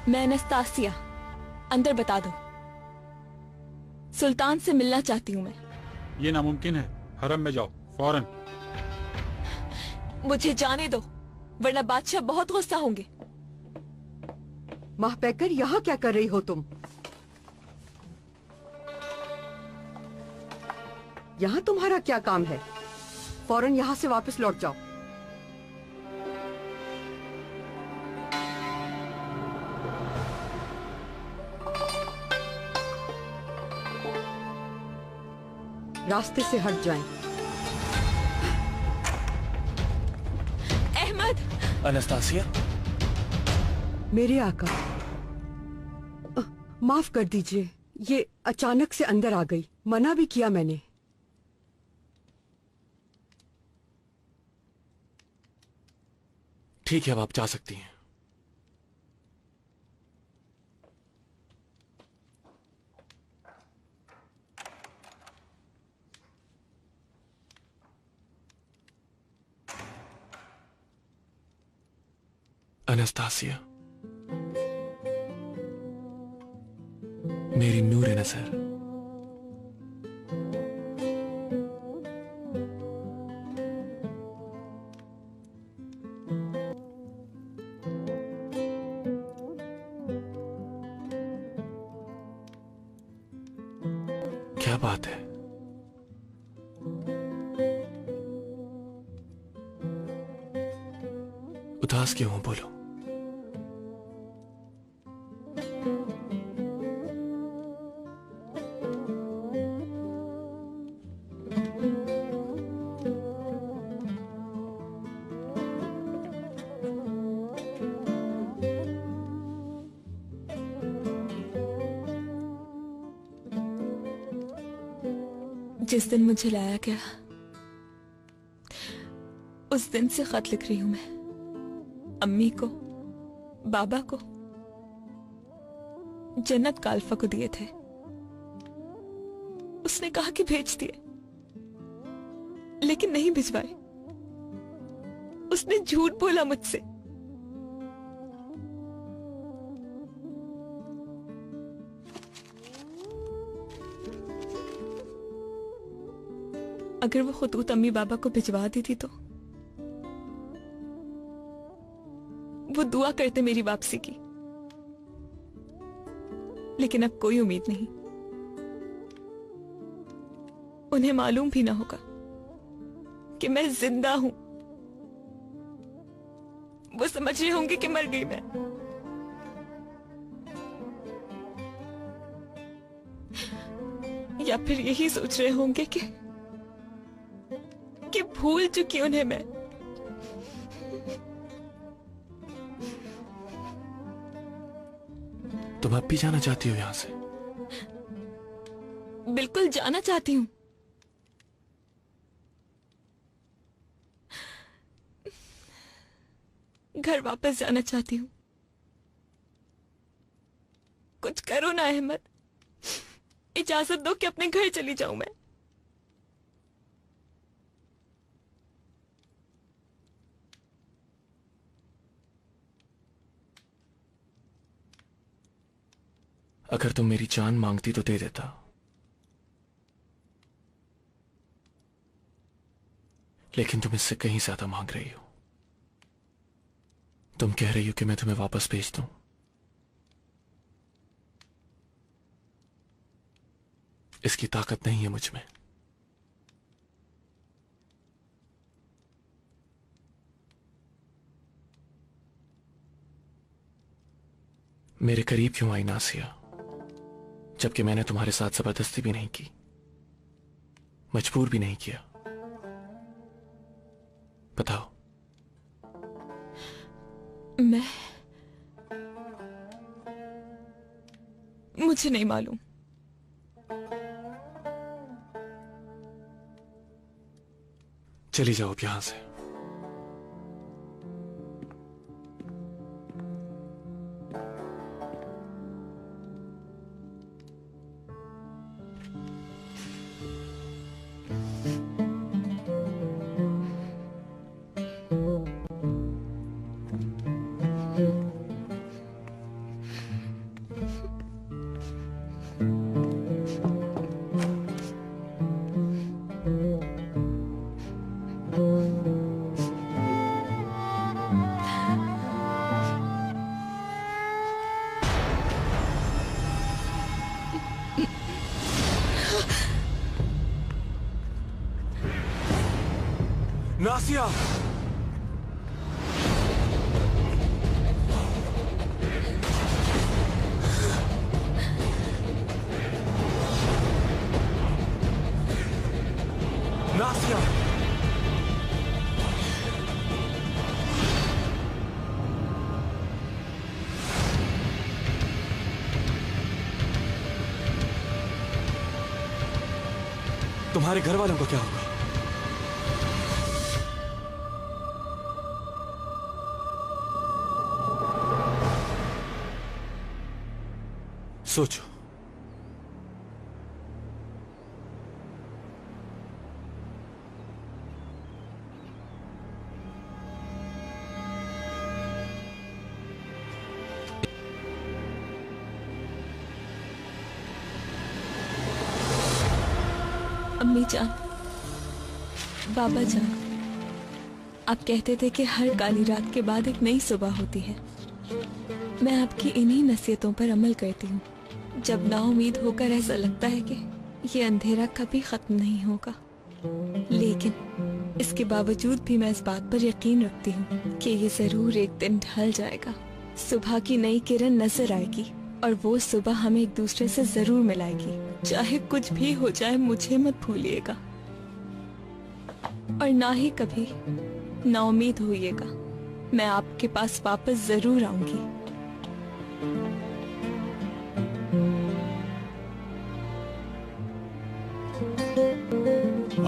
मैं एनास्तासिया, अंदर बता दो। सुल्तान से मिलना चाहती हूँ मैं। ये नामुमकिन है, हरम में जाओ फौरन। मुझे जाने दो, वरना बादशाह बहुत गुस्सा होंगे। महपैकर, यहाँ क्या कर रही हो तुम? यहाँ तुम्हारा क्या काम है? फौरन यहाँ से वापस लौट जाओ। रास्ते से हट जाएं। अहमद! एनास्तासिया, मेरे आका, माफ कर दीजिए, ये अचानक से अंदर आ गई। मना भी किया मैंने। ठीक है, अब आप जा सकती हैं। एनास्तासिया, मेरी नूर नज़र, क्या बात है? उदास क्यों हो? बोलो। जिस दिन मुझे लाया गया, उस दिन से खत लिख रही हूं मैं, अम्मी को, बाबा को। जन्नत का अल्फा को दिए थे। उसने कहा कि भेज दिए, लेकिन नहीं भिजवाए। उसने झूठ बोला मुझसे। अगर वो खतूत अम्मी बाबा को भिजवा देती तो वो दुआ करते मेरी वापसी की, लेकिन अब कोई उम्मीद नहीं। उन्हें मालूम भी ना होगा कि मैं जिंदा हूं। वो समझ रहे होंगे कि मर गई मैं। या फिर यही सोच रहे होंगे कि भूल चुकी उन्हें मैं। तुम अब भी जाना चाहती हो यहां से? बिल्कुल जाना चाहती हूं। घर वापस जाना चाहती हूं। कुछ करो ना अहमद, इजाजत दो कि अपने घर चली जाऊं मैं। अगर तुम मेरी जान मांगती तो दे देता, लेकिन तुम इससे कहीं ज्यादा मांग रही हो। तुम कह रही हो कि मैं तुम्हें वापस भेज दूं। इसकी ताकत नहीं है मुझ में। मेरे करीब क्यों आई नासिया, जबकि मैंने तुम्हारे साथ जबरदस्ती भी नहीं की, मजबूर भी नहीं किया? बताओ। मुझे नहीं मालूम। चली जाओ अब यहां से। नासिया, नासिया, तुम्हारे घर वालों को क्या होगा? सोचो। अम्मी जान, बाबा जान, आप कहते थे कि हर काली रात के बाद एक नई सुबह होती है। मैं आपकी इन्हीं नसीहतों पर अमल करती हूँ। जब नाउम्मीद होकर ऐसा लगता है कि ये अंधेरा कभी खत्म नहीं होगा, लेकिन इसके बावजूद भी मैं इस बात पर यकीन रखती हूँ कि ये जरूर एक दिन ढल जाएगा। सुबह की नई किरण नजर आएगी और वो सुबह हमें एक दूसरे से जरूर मिलाएगी। चाहे कुछ भी हो जाए, मुझे मत भूलिएगा और ना ही कभी नाउम्मीद होइएगा। मैं आपके पास वापस जरूर आऊंगी।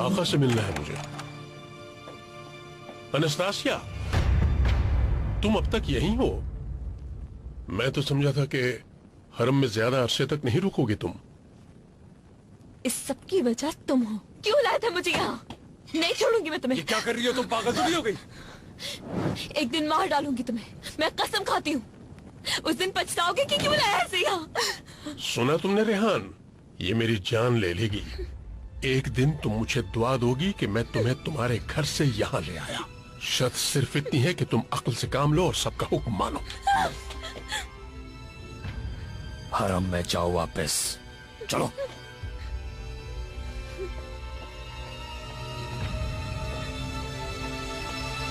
आका से मिलना है मुझे। अनस्तासिया, तुम अब तक यहीं हो? मैं तो समझा था कि हरम में ज्यादा अरसे तक नहीं रुकोगे तुम। इस सब की वजह तुम हो। क्यों लाए थे मुझे यहाँ? नहीं छोड़ूंगी मैं तुम्हें। ये क्या कर रही हो तुम? पागल तो नहीं हो गई? एक दिन मार डालूंगी तुम्हें, मैं कसम खाती हूँ। उस दिन पछताओगे कि क्यों लाया ऐसे यहाँ। सुना तुमने रेहान? ये मेरी जान ले लेगी। एक दिन तुम मुझे दुआ दोगी कि मैं तुम्हें तुम्हारे घर से यहाँ ले आया। शर्त सिर्फ इतनी है कि तुम अक्ल से काम लो और सबका हुक्म मानो। हरम में जाओ वापस। चलो।